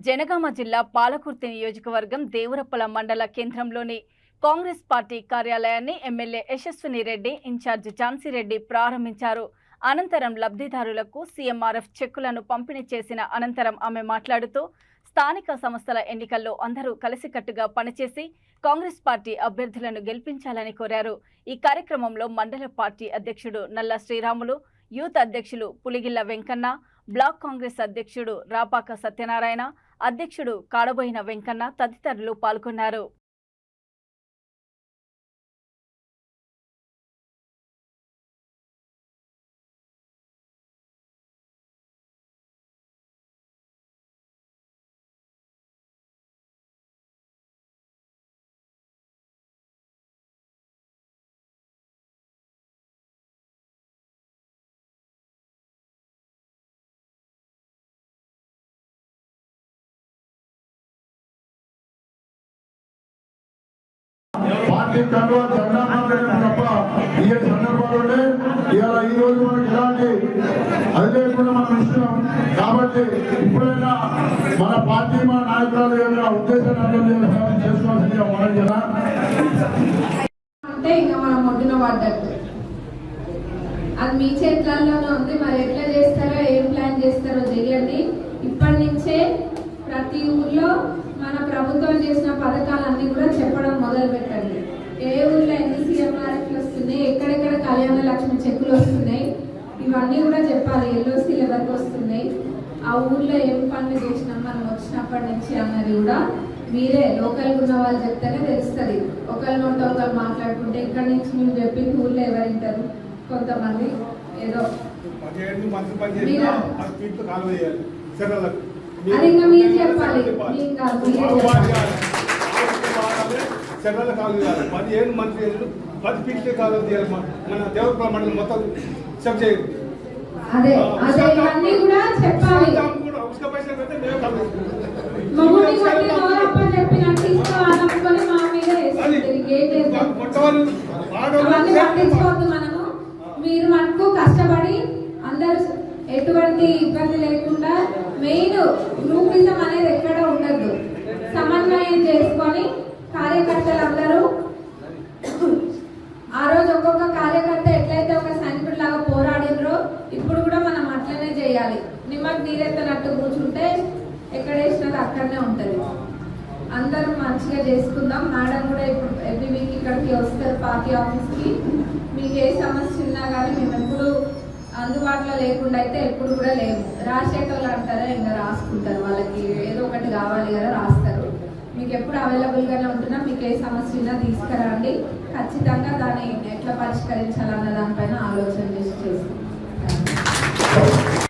జనగామ జిల్లా పాలకుర్తి నియోజకవర్గం దేవరపల మండల కేంద్రంలోని కాంగ్రెస్ పార్టీ కార్యాలయాన్ని ఎమ్మెల్యే యశస్విని రెడ్డి ఇన్ఛార్జ్ ఝాన్సీ రెడ్డి ప్రారంభించారు. అనంతరం లబ్ధిదారులకు సీఎంఆర్ఎఫ్ చెక్కులను పంపిణీ చేసిన అనంతరం ఆమె మాట్లాడుతూ స్థానిక సంస్థల ఎన్నికల్లో అందరూ కలిసికట్టుగా పనిచేసి కాంగ్రెస్ పార్టీ అభ్యర్థులను గెలిపించాలని కోరారు. ఈ కార్యక్రమంలో మండల పార్టీ అధ్యక్షుడు నల్ల శ్రీరాములు, యూత్ అధ్యక్షులు పులిగిల్ల వెంకన్న, బ్లాక్ కాంగ్రెస్ అధ్యక్షుడు రాపాక సత్యనారాయణ, అధ్యక్షుడు కాడబోయిన వెంకన్న తదితరులు పాల్గొన్నారు. పార్టీ కండువా తప్ప ఈ సందర్భాల్లోనే ఇలా ఈ రోజు మనకి ఇలాంటి అది లేకుండా మనం ఇస్తున్నాం. కాబట్టి ఇప్పుడైనా మన పార్టీ మన నాయకురాలు ఏమైనా ఉద్దేశాన్ని చేసుకోవాల్సిందిగా మనం కదా అంటే ఇంకా మనం ఒడ్డున పడ్డట్టు అది మీ చేతుల్లోనే ఉంది. మరి ఎట్లా చేస్తారో ఏం ప్లాన్ చేస్తారో చేయండి. ఇప్పటి నుంచే ప్రతి ఊర్లో మన ప్రభుత్వం చేసిన పథకాలన్నీ కూడా చెప్పడం మొదలు పెట్టండి. ఏ ఊర్లో ఎన్ని సీఎంఆర్ఎఫ్లు వస్తున్నాయి, ఎక్కడెక్కడ కళ్యాణ లక్ష్మి చెక్కులు వస్తున్నాయి, ఇవన్నీ కూడా చెప్పాలి. ఎల్ఓసీలు ఎవరికి వస్తున్నాయి, ఆ ఊర్లో ఏం పనులు చేసినాం మనం వచ్చినప్పటి నుంచి అన్నది కూడా మీరే లోకల్గా ఉన్న వాళ్ళు చెప్తేనే తెలుస్తుంది. ఒకరిని ఉంటే ఒకరు మాట్లాడుకుంటే ఇక్కడి నుంచి మేము చెప్పింది ఊర్లో ఎవరింటారు. కొంతమంది ఏదో అది ఇంకా మీరు చెప్పాలి. సెంట్రల్ కాలేజ్ కాదు 17 మంది 10 ఫీట్లే కాలేజ్ తీయాలి. మన దేవరపల మండలం మొత్తం చెక్ చేయాలి. అదే అదే అన్నీ కూడా చెప్పాలి. ఉసుక పైసలు పెడితే మేము కాలేజ్ మమ్మల్ని కొట్టి నోరప్ప చెప్పినట్టు తీసుకోవాలనుకొని మా మీద అవన్నీ పట్టించుకోవద్దు. మనము మీరు మనకు కష్టపడి అందరూ ఎటువంటి ఇబ్బంది లేకుండా మెయిన్ గ్రూపిజం అనేది ఎక్కడ ఉండద్దు. సమన్వయం చేసుకొని కార్యకర్తలందరూ ఆ రోజు ఒక్కొక్క కార్యకర్త ఎట్లయితే ఒక సైనికుడిలాగా పోరాడినరో ఇప్పుడు కూడా మనం అట్లనే చేయాలి. నిమ్మకి నీరెత్తనట్టు కూర్చుంటే ఎక్కడ వేసినది అక్కడనే ఉంటుంది. అందరూ మంచిగా చేసుకుందాం. మేడం కూడా ఇప్పుడు ఎవ్రీ వీక్ ఇక్కడికి వస్తారు పార్టీ ఆఫీస్కి. మీకు ఏ సమస్య ఉన్నా కానీ మేము ఎప్పుడు అందుబాటులో లేకుండా అయితే ఎప్పుడు కూడా లేము. రాసేటోళ్ళు అంటారా ఇంకా రాసుకుంటారు, వాళ్ళకి ఏదో ఒకటి కావాలి కదా రాస్తారు. మీకు ఎప్పుడు అవైలబుల్గానే ఉంటున్నా. మీకు ఏ సమస్య ఉన్నా తీసుకురండి. ఖచ్చితంగా దాన్ని ఎట్లా పరిష్కరించాలన్న దానిపైన